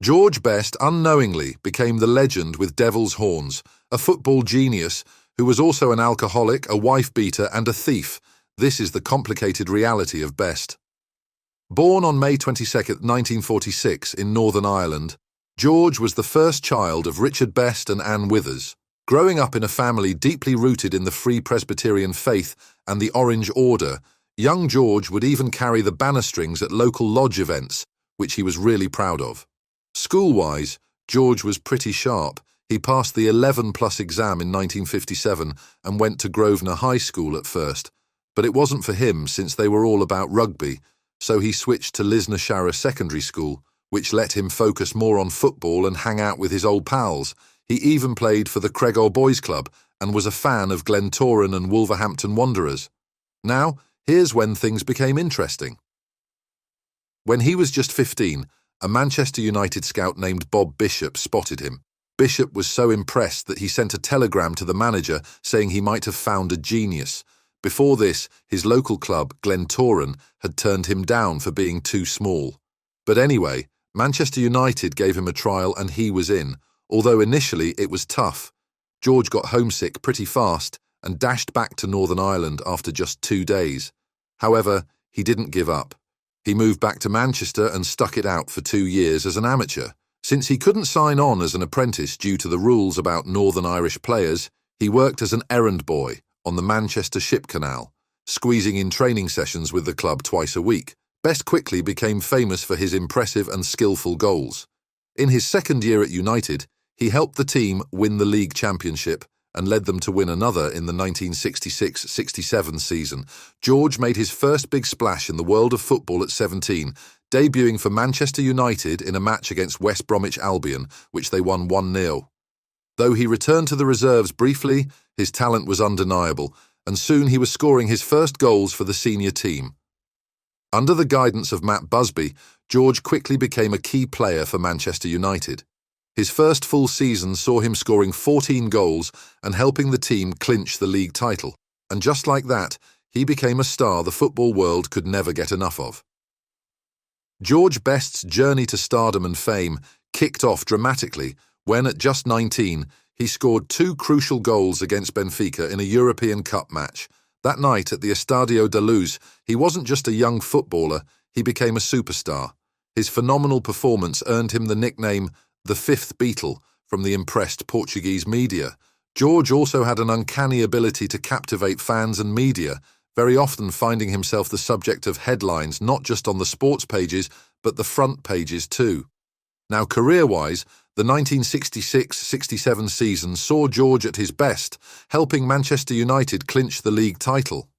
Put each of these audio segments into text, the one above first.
George Best unknowingly became the legend with devil's horns, a football genius who was also an alcoholic, a wife-beater and a thief. This is the complicated reality of Best. Born on May 22, 1946 in Northern Ireland, George was the first child of Richard Best and Anne Withers. Growing up in a family deeply rooted in the Free Presbyterian faith and the Orange Order, young George would even carry the banner strings at local lodge events, which he was really proud of. School-wise, George was pretty sharp. He passed the 11+ exam in 1957 and went to Grosvenor High School at first, but it wasn't for him since they were all about rugby, so he switched to Lisnasharragh Secondary School, which let him focus more on football and hang out with his old pals. He even played for the Cregagh Boys Club and was a fan of Glentoran and Wolverhampton Wanderers. Now, here's when things became interesting. When he was just 15, a Manchester United scout named Bob Bishop spotted him. Bishop was so impressed that he sent a telegram to the manager saying he might have found a genius. Before this, his local club, Glentoran, had turned him down for being too small. But anyway, Manchester United gave him a trial and he was in, although initially it was tough. George got homesick pretty fast and dashed back to Northern Ireland after just 2 days. However, he didn't give up. He moved back to Manchester and stuck it out for 2 years as an amateur. Since he couldn't sign on as an apprentice due to the rules about Northern Irish players, he worked as an errand boy on the Manchester Ship Canal, squeezing in training sessions with the club twice a week. Best quickly became famous for his impressive and skillful goals. In his second year at United, he helped the team win the league championship and led them to win another in the 1966-67 season. George made his first big splash in the world of football at 17, debuting for Manchester United in a match against West Bromwich Albion, which they won 1-0. Though he returned to the reserves briefly, his talent was undeniable, and soon he was scoring his first goals for the senior team. Under the guidance of Matt Busby, George quickly became a key player for Manchester United. His first full season saw him scoring 14 goals and helping the team clinch the league title. And just like that, he became a star the football world could never get enough of. George Best's journey to stardom and fame kicked off dramatically when, at just 19, he scored 2 crucial goals against Benfica in a European Cup match. That night at the Estadio da Luz, he wasn't just a young footballer, he became a superstar. His phenomenal performance earned him the nickname the Fifth Beatle from the impressed Portuguese media. George also had an uncanny ability to captivate fans and media, very often finding himself the subject of headlines not just on the sports pages, but the front pages too. Now, career-wise, the 1966-67 season saw George at his best, helping Manchester United clinch the league title.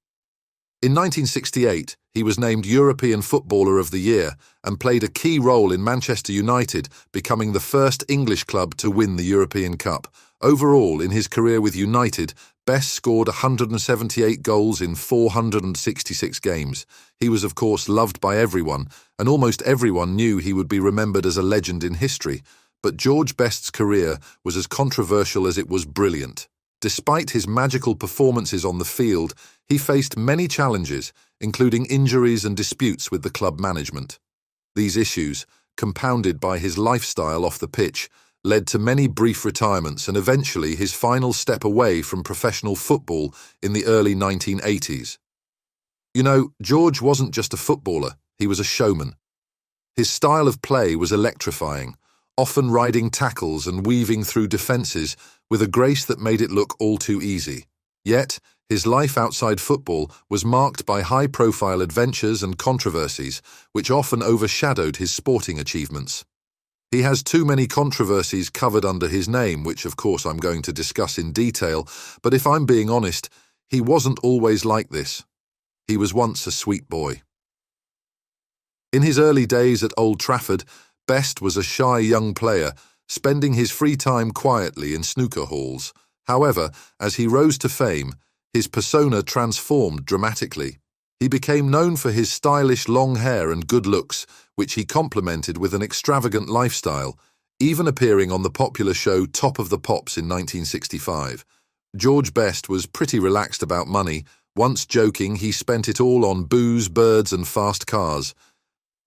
In 1968, he was named European Footballer of the Year and played a key role in Manchester United becoming the first English club to win the European Cup. Overall, in his career with United, Best scored 178 goals in 466 games. He was, of course, loved by everyone, and almost everyone knew he would be remembered as a legend in history. But George Best's career was as controversial as it was brilliant. Despite his magical performances on the field, he faced many challenges, including injuries and disputes with the club management. These issues, compounded by his lifestyle off the pitch, led to many brief retirements and eventually his final step away from professional football in the early 1980s. You know, George wasn't just a footballer, he was a showman. His style of play was electrifying, often riding tackles and weaving through defences with a grace that made it look all too easy. Yet, his life outside football was marked by high-profile adventures and controversies, which often overshadowed his sporting achievements. He has too many controversies covered under his name, which of course I'm going to discuss in detail, but if I'm being honest, he wasn't always like this. He was once a sweet boy. In his early days at Old Trafford, Best was a shy young player, spending his free time quietly in snooker halls. However, as he rose to fame, his persona transformed dramatically. He became known for his stylish long hair and good looks, which he complemented with an extravagant lifestyle, even appearing on the popular show Top of the Pops in 1965. George Best was pretty relaxed about money. Once joking, he spent it all on booze, birds and fast cars.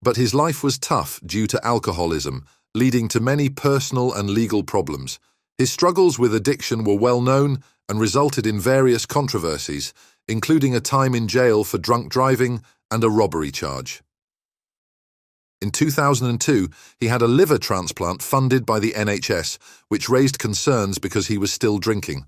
But his life was tough due to alcoholism, leading to many personal and legal problems. His struggles with addiction were well known and resulted in various controversies, including a time in jail for drunk driving and a robbery charge. In 2002, he had a liver transplant funded by the NHS, which raised concerns because he was still drinking.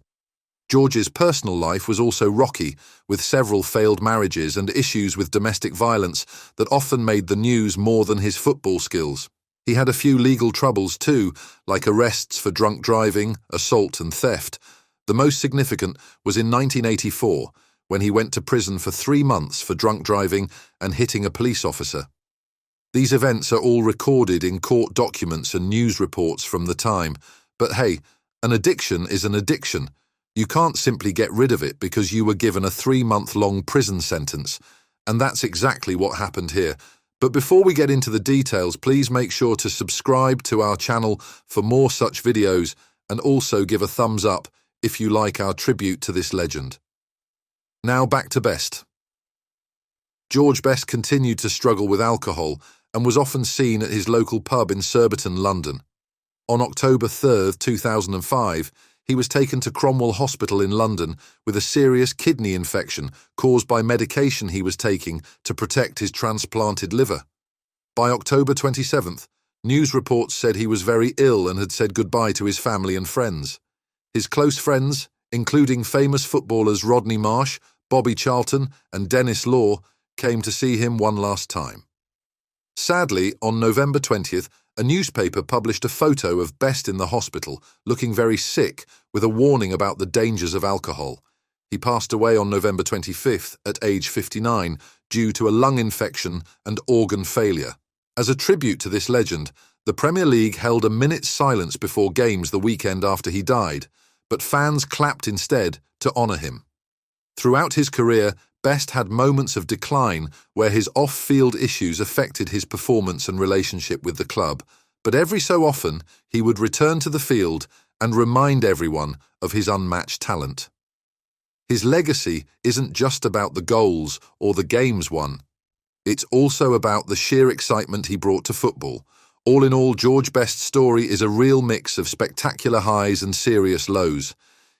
George's personal life was also rocky, with several failed marriages and issues with domestic violence that often made the news more than his football skills. He had a few legal troubles too, like arrests for drunk driving, assault and theft. The most significant was in 1984, when he went to prison for 3 months for drunk driving and hitting a police officer. These events are all recorded in court documents and news reports from the time. But hey, an addiction is an addiction. You can't simply get rid of it because you were given a 3-month-long prison sentence. And that's exactly what happened here. But before we get into the details, please make sure to subscribe to our channel for more such videos and also give a thumbs up if you like our tribute to this legend. Now back to Best. George Best continued to struggle with alcohol and was often seen at his local pub in Surbiton, London. On October 3, 2005, he was taken to Cromwell Hospital in London with a serious kidney infection caused by medication he was taking to protect his transplanted liver. By October 27th, news reports said he was very ill and had said goodbye to his family and friends. His close friends, including famous footballers Rodney Marsh, Bobby Charlton and Denis Law, came to see him one last time. Sadly, on November 20th, a newspaper published a photo of Best in the hospital, looking very sick, with a warning about the dangers of alcohol. He passed away on November 25th at age 59 due to a lung infection and organ failure. As a tribute to this legend, the Premier League held a minute's silence before games the weekend after he died, but fans clapped instead to honour him. Throughout his career, Best had moments of decline where his off-field issues affected his performance and relationship with the club, but every so often he would return to the field and remind everyone of his unmatched talent. His legacy isn't just about the goals or the games won. It's also about the sheer excitement he brought to football. All in all, George Best's story is a real mix of spectacular highs and serious lows.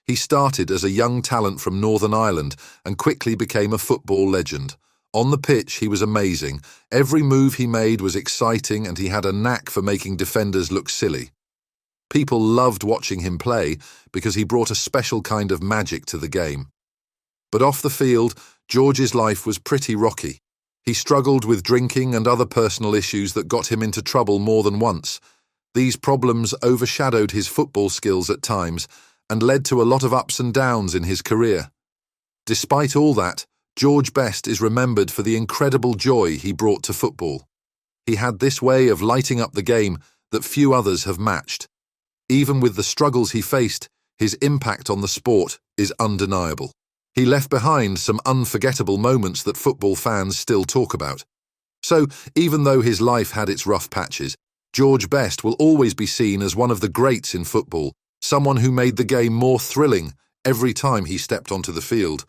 He started as a young talent from Northern Ireland and quickly became a football legend. On the pitch, he was amazing. Every move he made was exciting and he had a knack for making defenders look silly. People loved watching him play because he brought a special kind of magic to the game. But off the field, George's life was pretty rocky. He struggled with drinking and other personal issues that got him into trouble more than once. These problems overshadowed his football skills at times and led to a lot of ups and downs in his career. Despite all that, George Best is remembered for the incredible joy he brought to football. He had this way of lighting up the game that few others have matched. Even with the struggles he faced, his impact on the sport is undeniable. He left behind some unforgettable moments that football fans still talk about. So, even though his life had its rough patches, George Best will always be seen as one of the greats in football, someone who made the game more thrilling every time he stepped onto the field.